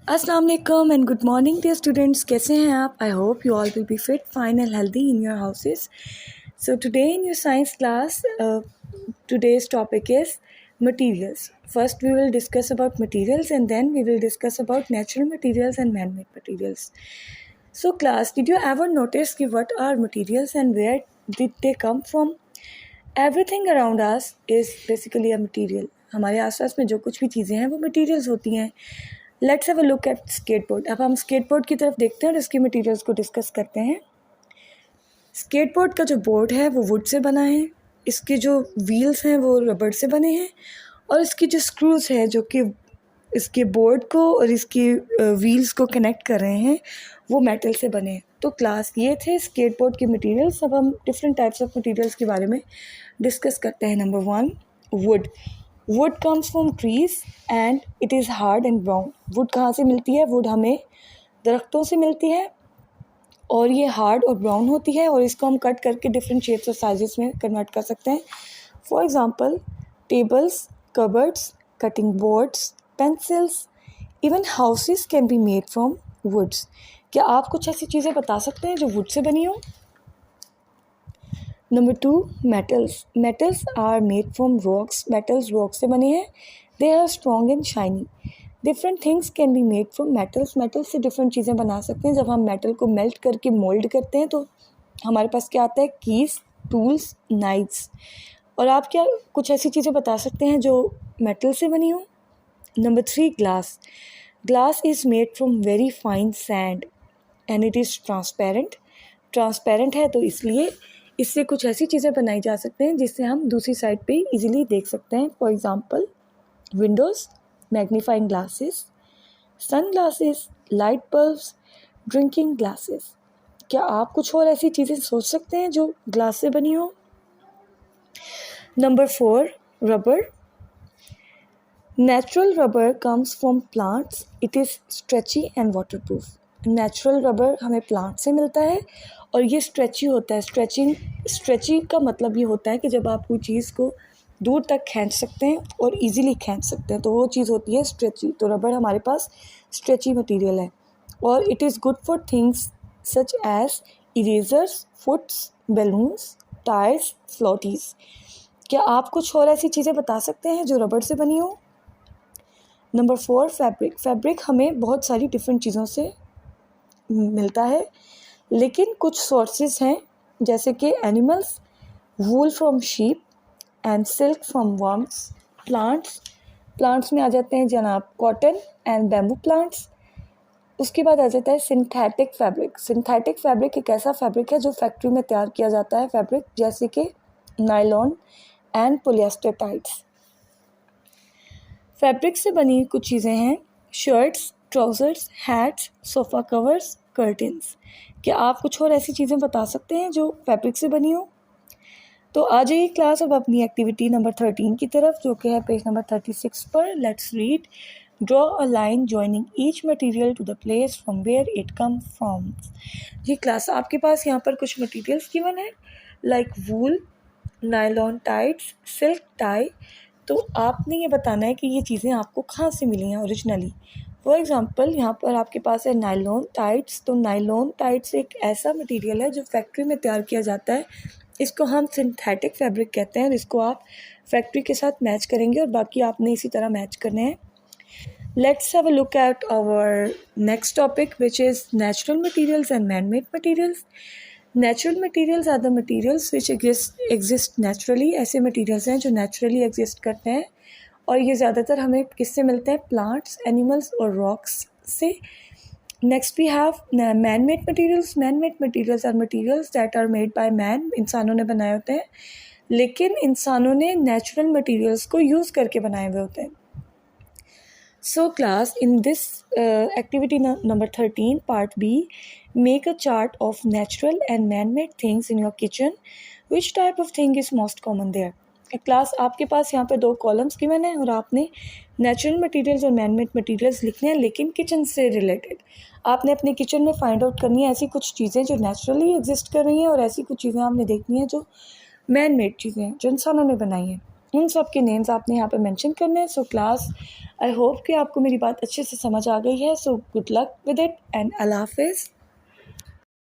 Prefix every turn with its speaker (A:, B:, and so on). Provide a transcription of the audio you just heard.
A: अस्सलाम वालेकुम and good morning dear students, कैसे हैं आप? I hope you all will be fit, fine and healthy in your houses. So today in your science class, today's topic is materials. First we will discuss about materials and then we will discuss about natural materials and man-made materials. So class, did you ever notice कि what are materials and where did they come from? Everything around us is basically a material. हमारे आसपास में जो कुछ भी चीज़ें हैं वो materials होती हैं. Let's have a look eight skateboard. अब हम स्केटबोर्ड की तरफ देखते हैं और इसके मटेरियल्स को डिस्कस करते हैं. स्केटबोर्ड का जो बोर्ड है वो वुड से बना है, इसके जो व्हील्स हैं वो रबड़ से बने हैं और इसकी जो स्क्रूज है जो कि इसके बोर्ड को और इसकी व्हील्स को कनेक्ट कर रहे हैं वो मेटल से बने हैं. तो क्लास ये थे स्केटबोर्ड के मटेरियल्स. अब हम डिफरेंट टाइप्स ऑफ मटेरियल्स के बारे में डिस्कस करते हैं. Number 1, would. Would comes from trees and it is hard and brown. Would कहाँ से मिलती है? वुड हमें दरख्तों से मिलती है और ये हार्ड और ब्राउन होती है और इसको हम कट करके डिफरेंट शेप्स और साइजेस में कन्वर्ट कर सकते हैं. For example tables, cupboards, cutting boards, pencils, even houses can be made from woods. क्या आप कुछ ऐसी चीज़ें बता सकते हैं जो वुड से बनी हो? Number 2, metals. Metals are made from rocks. Metals rock से बने हैं. They are strong and shiny. Different things can be made from metals. Metals से डिफरेंट चीज़ें बना सकते हैं. जब हम मेटल को मेल्ट करके मोल्ड करते हैं तो हमारे पास क्या आता है? Keys, tools, knifes. और आप क्या कुछ ऐसी चीज़ें बता सकते हैं जो मेटल से बनी हो? Number 3, glass. Glass is made from very fine sand and it is transparent. Transparent है तो इसलिए इससे कुछ ऐसी चीज़ें बनाई जा सकते हैं जिससे हम दूसरी साइड पे इजीली देख सकते हैं. For example windows, magnifying glasses, sun glasses, light bulbs, drinking glasses. क्या आप कुछ और ऐसी चीज़ें सोच सकते हैं जो ग्लास से बनी हो? Number 4, rubber. Natural rubber comes from plants. It is stretchy and waterproof. Natural rubber हमें प्लांट से मिलता है और ये स्ट्रेची होता है. स्ट्रेची का मतलब ये होता है कि जब आप कोई चीज़ को दूर तक खींच सकते हैं और इजीली खींच सकते हैं तो वो चीज़ होती है स्ट्रेची. तो रबर हमारे पास स्ट्रेची मटेरियल है और it is good for things such as erasers, foots, balloons, tyres, floaties. क्या आप कुछ और ऐसी चीज़ें बता सकते हैं जो रबर से बनी हो? Number 4, fabric. फैब्रिक हमें बहुत सारी डिफरेंट चीज़ों से मिलता है लेकिन कुछ सोर्सेज हैं जैसे कि animals, wool from sheep and silk from worms. Plants में आ जाते हैं जनाब कॉटन एंड बैम्बू प्लांट्स. उसके बाद आ जाता है सिंथेटिक फैब्रिक. सिंथेटिक फैब्रिक एक ऐसा फैब्रिक है जो फैक्ट्री में तैयार किया जाता है फैब्रिक, जैसे कि nylon and polyester tights. Fabric से बनी कुछ चीज़ें हैं shirts, trousers, hats, sofa covers, curtains. क्या आप कुछ और ऐसी चीज़ें बता सकते हैं जो फैब्रिक से बनी हो? तो आ जाइए क्लास अब अपनी एक्टिविटी नंबर 13 की तरफ जो कि है पेज नंबर 36 पर. Let's read. Draw a line joining each material to the place from where it come from. जी क्लास, आपके पास यहाँ पर कुछ मटेरियल्स गिवन है like wool, nylon tights, silk tie. तो आपने ये बताना है कि ये चीज़ें आपको कहाँ से मिली हैं ओरिजिनली. फॉर एग्ज़ाम्पल यहाँ पर आपके पास है नायलॉन टाइट्स. तो नायलॉन टाइट्स एक ऐसा मटेरियल है जो फैक्ट्री में तैयार किया जाता है. इसको हम सिंथेटिक फैब्रिक कहते हैं और इसको आप फैक्ट्री के साथ मैच करेंगे और बाकी आपने इसी तरह मैच करने हैं. Let's have a look at our next topic which is natural materials and man made materials. Natural materials are the materials which exist naturally. ऐसे मटेरियल्स हैं जो नेचुरली एग्जिस्ट करते हैं और ये ज़्यादातर हमें किससे मिलते हैं? प्लांट्स, एनिमल्स और रॉक्स से. Next we have man made materials. Man made materials are materials that are made by man. इंसानों ने बनाए होते हैं लेकिन इंसानों ने नेचुरल मटेरियल्स को यूज़ करके बनाए हुए होते हैं. So class, in this activity number 13 part B, make a chart of natural and man-made things in your kitchen. Which type of thing is most common there? Class आपके पास यहाँ पे 2 कॉलम्स गिवन है और आपने नेचुरल मटेरियल्स और man made materials लिखने हैं लेकिन किचन से रिलेटेड. आपने अपने किचन में फाइंड आउट करनी है ऐसी कुछ चीज़ें जो नेचुरली एग्जिस्ट कर रही हैं और ऐसी कुछ चीज़ें आपने देखनी है जो मैन मेड चीज़ें हैं जो इंसानों ने बनाई हैं. उन सब के नेम्स आपने यहाँ पे मेंशन करने हैं। सो क्लास, आई होप कि आपको मेरी बात अच्छे से समझ आ गई है। So good luck with it and Allah हाफिज़।